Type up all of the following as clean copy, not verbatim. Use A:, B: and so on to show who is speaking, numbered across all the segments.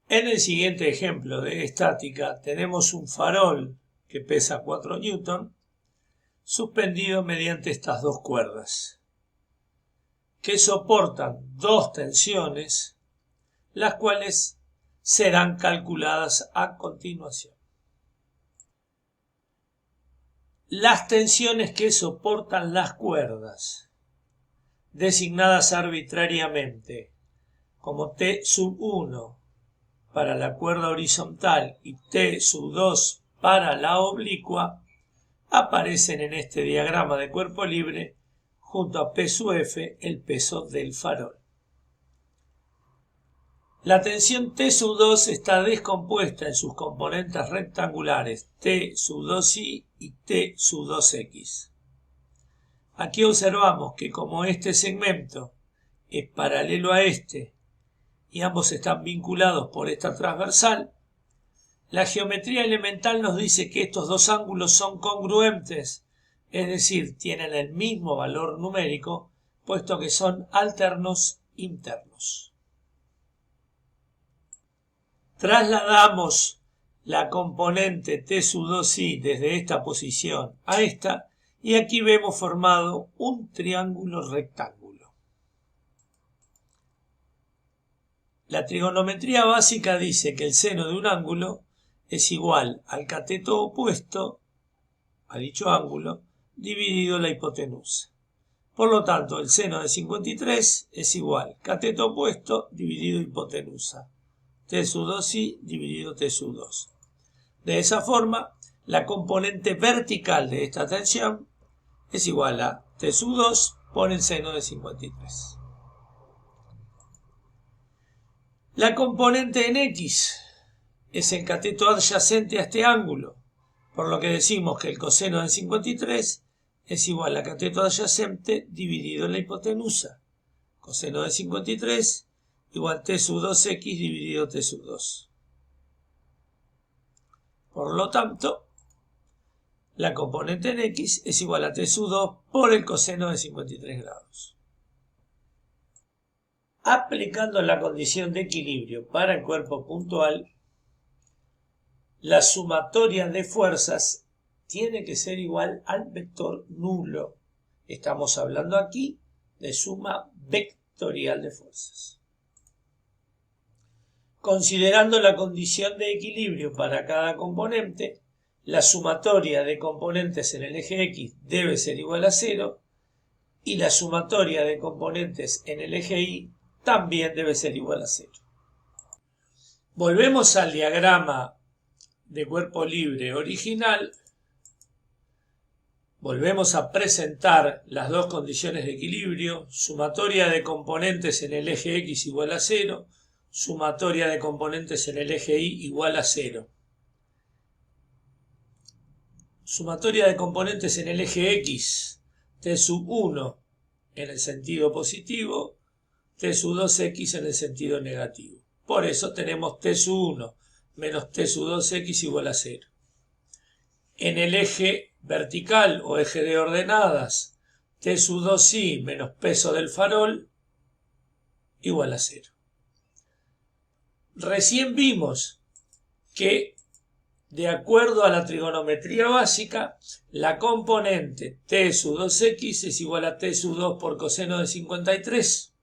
A: En el siguiente ejemplo de estática tenemos un farol que pesa 4 newton suspendido mediante estas dos cuerdas que soportan dos tensiones, las cuales serán calculadas a continuación. Las tensiones que soportan las cuerdas, designadas arbitrariamente como T sub 1 para la cuerda horizontal y T sub 2 para la oblicua, aparecen en este diagrama de cuerpo libre junto a P sub F, el peso del farol. La tensión T sub 2 está descompuesta en sus componentes rectangulares T sub 2i y T sub 2x. Aquí observamos que como este segmento es paralelo a este y ambos están vinculados por esta transversal, la geometría elemental nos dice que estos dos ángulos son congruentes, es decir, tienen el mismo valor numérico, puesto que son alternos internos. Trasladamos la componente T sub 2i desde esta posición a esta y aquí vemos formado un triángulo rectángulo. La trigonometría básica dice que el seno de un ángulo es igual al cateto opuesto a dicho ángulo dividido la hipotenusa. Por lo tanto, el seno de 53 es igual cateto opuesto dividido hipotenusa. T sub 2i dividido T sub 2. De esa forma, la componente vertical de esta tensión es igual a T sub 2 por el seno de 53. La componente en X es el cateto adyacente a este ángulo, por lo que decimos que el coseno de 53 es igual a cateto adyacente dividido la hipotenusa. Coseno de 53 igual T sub 2x dividido T sub 2. Por lo tanto, la componente en X es igual a T sub 2 por el coseno de 53 grados. Aplicando la condición de equilibrio para el cuerpo puntual, la sumatoria de fuerzas tiene que ser igual al vector nulo. Estamos hablando aquí de suma vectorial de fuerzas. Considerando la condición de equilibrio para cada componente, la sumatoria de componentes en el eje X debe ser igual a 0 y la sumatoria de componentes en el eje Y también debe ser igual a 0. Volvemos al diagrama de cuerpo libre original. Volvemos a presentar las dos condiciones de equilibrio, sumatoria de componentes en el eje X igual a 0, sumatoria de componentes en el eje Y igual a 0. Sumatoria de componentes en el eje X, T sub 1 en el sentido positivo, T sub 2x en el sentido negativo. Por eso tenemos T sub 1 menos T sub 2x igual a 0. En el eje vertical o eje de ordenadas, T sub 2i menos peso del farol igual a 0. Recién vimos que, de acuerdo a la trigonometría básica, la componente T sub 2x es igual a T sub 2 por coseno de 53.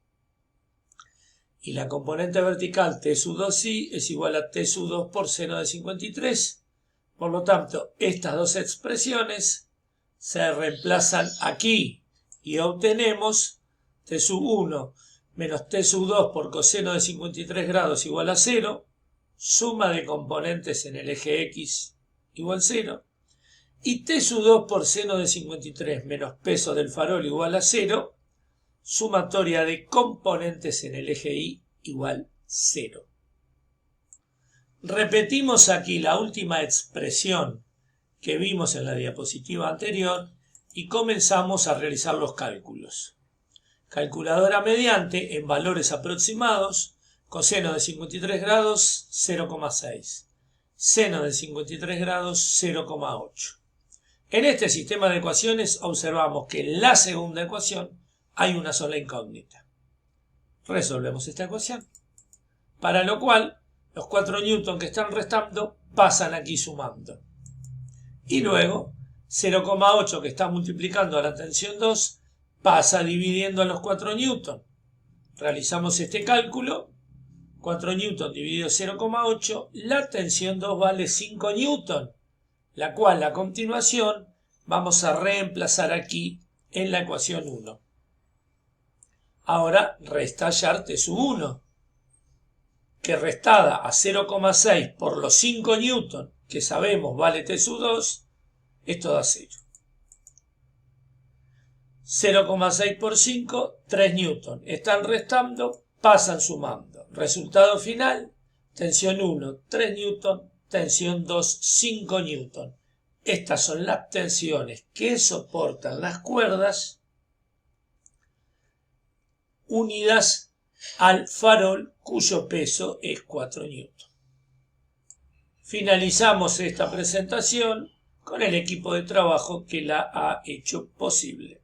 A: Y la componente vertical T sub 2i es igual a T sub 2 por seno de 53. Por lo tanto, estas dos expresiones se reemplazan aquí y obtenemos T sub 1 menos T sub 2 por coseno de 53 grados igual a 0, suma de componentes en el eje X igual 0, y T sub 2 por seno de 53 menos peso del farol igual a 0, sumatoria de componentes en el eje Y igual 0. Repetimos aquí la última expresión que vimos en la diapositiva anterior y comenzamos a realizar los cálculos. Calculadora mediante, en valores aproximados, coseno de 53 grados 0,6, seno de 53 grados 0,8. En este sistema de ecuaciones observamos que en la segunda ecuación hay una sola incógnita. Resolvemos esta ecuación, para lo cual Los 4 newton que están restando pasan aquí sumando. Y luego 0,8 que está multiplicando a la tensión 2 pasa dividiendo a los 4 newton. Realizamos este cálculo. 4 newton dividido 0,8, la tensión 2 vale 5 newton, la cual a continuación vamos a reemplazar aquí en la ecuación 1. Ahora resta hallar T sub 1, que restada a 0,6 por los 5 newton que sabemos vale T sub 2, esto da 0. 0,6 por 5, 3 newton. Están restando, pasan sumando. Resultado final, tensión 1, 3 newton, tensión 2, 5 newton. Estas son las tensiones que soportan las cuerdas unidas al farol cuyo peso es 4 newton. Finalizamos esta presentación con el equipo de trabajo que la ha hecho posible.